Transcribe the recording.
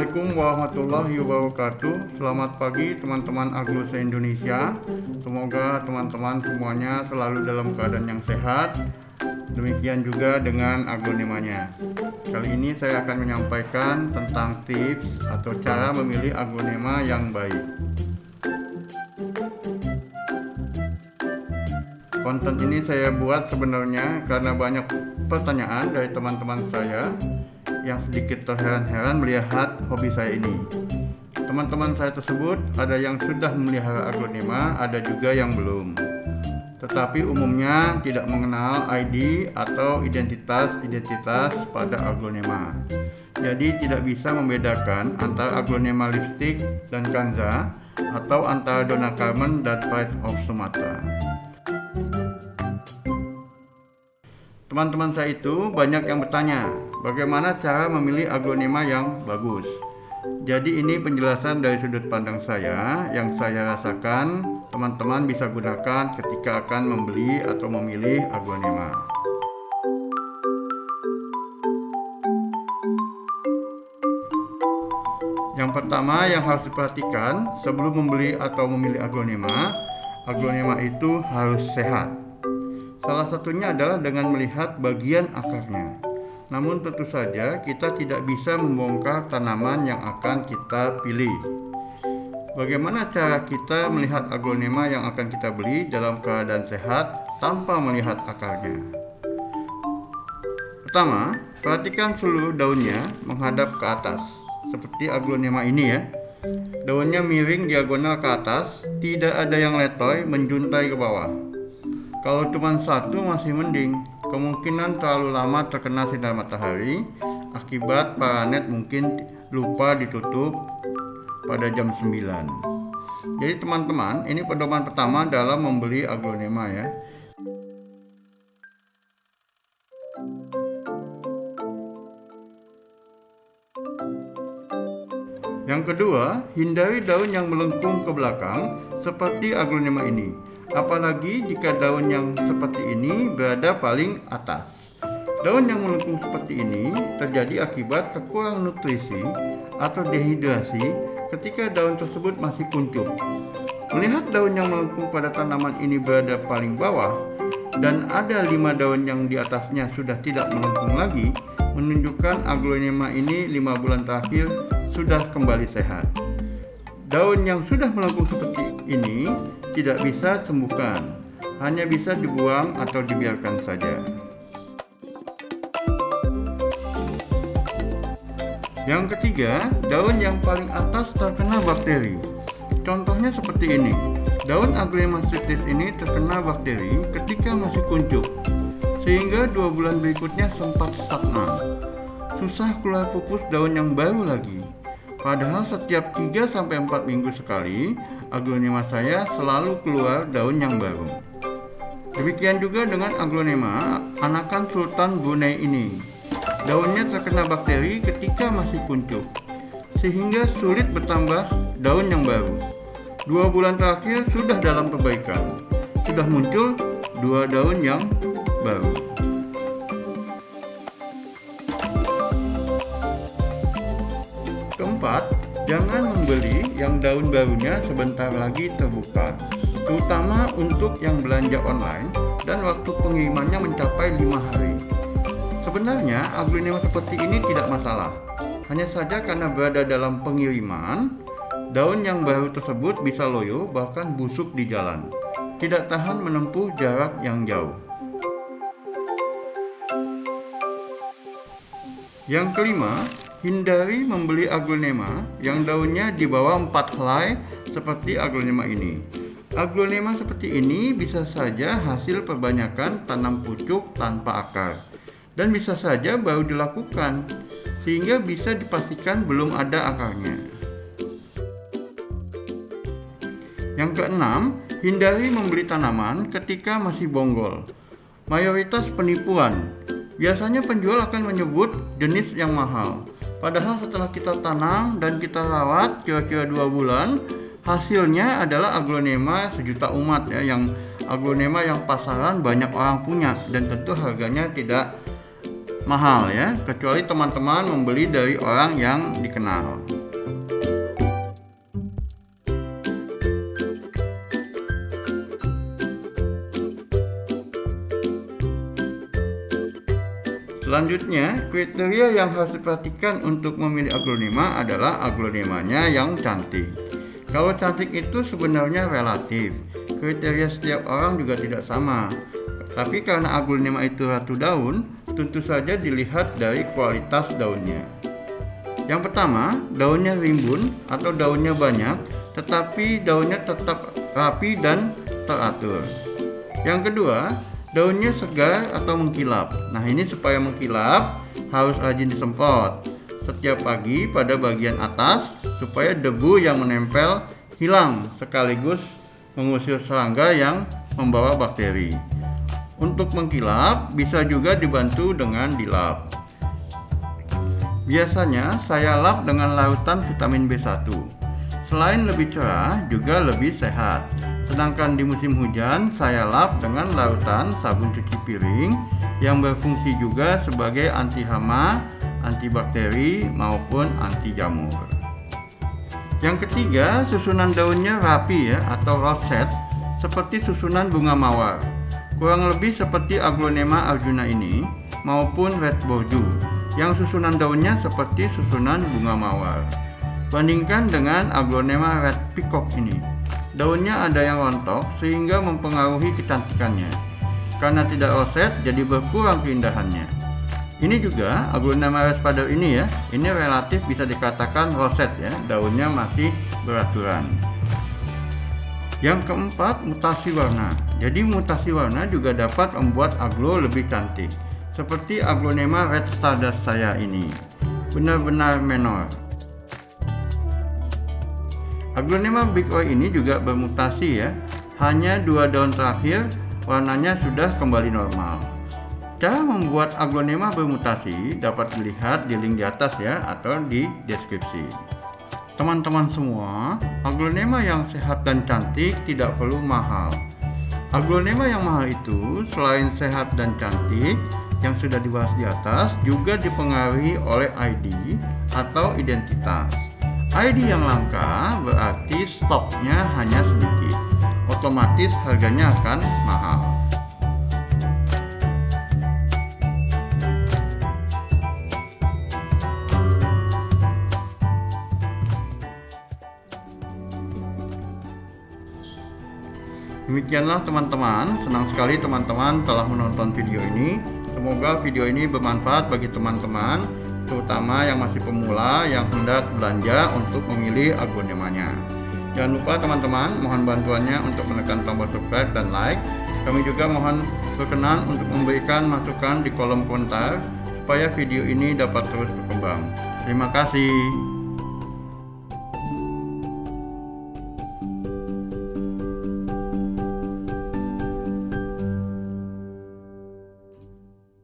Assalamualaikum warahmatullahi wabarakatuh. Selamat pagi teman-teman Agro se-Indonesia. Semoga teman-teman semuanya selalu dalam keadaan yang sehat. Demikian juga dengan agronemanya. Kali ini saya akan menyampaikan tentang tips atau cara memilih agronema yang baik. Konten ini saya buat sebenarnya karena banyak pertanyaan dari teman-teman saya yang sedikit terheran-heran melihat hobi saya ini. Teman-teman saya tersebut ada yang sudah memelihara agronema, ada juga yang belum. Tetapi umumnya tidak mengenal ID atau identitas pada agronema. Jadi tidak bisa membedakan antara agronema lipstick dan kanza atau antara Donna Carmen dan Pride of Sumatra. Teman-teman saya itu banyak yang bertanya, bagaimana cara memilih agronema yang bagus. Jadi ini penjelasan dari sudut pandang saya yang saya rasakan teman-teman bisa gunakan ketika akan membeli atau memilih agronema. Yang pertama yang harus diperhatikan sebelum membeli atau memilih agronema itu harus sehat. Salah satunya adalah dengan melihat bagian akarnya. Namun tentu saja kita tidak bisa membongkar tanaman yang akan kita pilih. Bagaimana cara kita melihat agronema yang akan kita beli dalam keadaan sehat tanpa melihat akarnya? Pertama, perhatikan seluruh daunnya menghadap ke atas. Seperti agronema ini ya. Daunnya miring diagonal ke atas, tidak ada yang letoy menjuntai ke bawah. Kalau cuma satu masih mending, kemungkinan terlalu lama terkena sinar matahari akibat paranet mungkin lupa ditutup pada jam 9. Jadi teman-teman, ini pedoman pertama dalam membeli agronema ya. Yang kedua, hindari daun yang melengkung ke belakang seperti agronema ini. Apalagi jika daun yang seperti ini berada paling atas. Daun yang melengkung seperti ini terjadi akibat kekurangan nutrisi atau dehidrasi ketika daun tersebut masih kuncup. Melihat daun yang melengkung pada tanaman ini berada paling bawah dan ada 5 daun yang di atasnya sudah tidak melengkung lagi, menunjukkan agronema ini 5 bulan terakhir sudah kembali sehat. Daun yang sudah melengkung seperti ini tidak bisa sembuhkan, hanya bisa dibuang atau dibiarkan saja. Yang ketiga, daun yang paling atas terkena bakteri. Contohnya seperti ini. Daun agronema stiptis ini terkena bakteri ketika masih kuncup, sehingga 2 bulan berikutnya sempat stagnan. Susah keluar pupus daun yang baru lagi. Padahal setiap 3-4 minggu sekali, agronema saya selalu keluar daun yang baru. Demikian juga dengan agronema anakan Sultan Brunei ini. Daunnya terkena bakteri ketika masih kuncup, sehingga sulit bertambah daun yang baru. 2 bulan terakhir sudah dalam perbaikan, sudah muncul 2 daun yang baru. Keempat, jangan membeli yang daun barunya sebentar lagi terbuka, terutama untuk yang belanja online dan waktu pengirimannya mencapai 5 hari. Sebenarnya agronema seperti ini tidak masalah, hanya saja karena berada dalam pengiriman, daun yang baru tersebut bisa loyo bahkan busuk di jalan, tidak tahan menempuh jarak yang jauh. Yang kelima, hindari membeli agronema yang daunnya di bawah 4 helai seperti agronema ini. Agronema seperti ini bisa saja hasil perbanyakan tanam pucuk tanpa akar dan bisa saja baru dilakukan sehingga bisa dipastikan belum ada akarnya. Yang keenam, hindari membeli tanaman ketika masih bonggol. Mayoritas penipuan. Biasanya penjual akan menyebut jenis yang mahal. Padahal setelah kita tanam dan kita rawat kira-kira 2 bulan, hasilnya adalah agronema sejuta umat ya, yang agronema yang pasaran banyak orang punya dan tentu harganya tidak mahal ya, kecuali teman-teman membeli dari orang yang dikenal. Selanjutnya, kriteria yang harus diperhatikan untuk memilih aglonema adalah aglonemanya yang cantik. Kalau cantik itu sebenarnya relatif, kriteria setiap orang juga tidak sama. Tapi karena aglonema itu ratu daun, tentu saja dilihat dari kualitas daunnya. Yang pertama, daunnya rimbun atau daunnya banyak, tetapi daunnya tetap rapi dan teratur. Yang kedua, daunnya segar atau mengkilap. Nah, ini supaya mengkilap harus rajin disemprot setiap pagi pada bagian atas supaya debu yang menempel hilang sekaligus mengusir serangga yang membawa bakteri. Untuk mengkilap bisa juga dibantu dengan dilap. Biasanya saya lap dengan larutan vitamin B1. Selain lebih cerah, juga lebih sehat. Sedangkan di musim hujan, saya lap dengan larutan sabun cuci piring yang berfungsi juga sebagai anti hama, antibakteri, maupun anti jamur. Yang ketiga, susunan daunnya rapi ya, atau roset, seperti susunan bunga mawar. Kurang lebih seperti aglonema arjuna ini, maupun red bordeaux, yang susunan daunnya seperti susunan bunga mawar. Bandingkan dengan aglonema red peacock ini. Daunnya ada yang rontok sehingga mempengaruhi kecantikannya. Karena tidak roset, jadi berkurang keindahannya. Ini juga aglonema red spider ini ya, ini relatif bisa dikatakan roset ya, daunnya masih beraturan. Yang keempat, mutasi warna. Jadi mutasi warna juga dapat membuat aglo lebih cantik. Seperti aglonema red stardust saya ini, benar-benar menor. Aglonema Big Oi ini juga bermutasi ya. Hanya 2 daun terakhir warnanya sudah kembali normal. Cara membuat aglonema bermutasi dapat dilihat di link di atas ya, atau di deskripsi. Teman-teman semua, aglonema yang sehat dan cantik tidak perlu mahal. Aglonema yang mahal itu selain sehat dan cantik yang sudah dibahas di atas, juga dipengaruhi oleh ID atau identitas. ID yang langka berarti stoknya hanya sedikit, otomatis harganya akan mahal. Demikianlah teman-teman, senang sekali teman-teman telah menonton video ini. Semoga video ini bermanfaat bagi teman-teman, terutama yang masih pemula yang hendak belanja untuk memilih aglonemanya. Jangan lupa teman-teman, mohon bantuannya untuk menekan tombol subscribe dan like. Kami juga mohon berkenan untuk memberikan masukan di kolom komentar supaya video ini dapat terus berkembang. Terima kasih.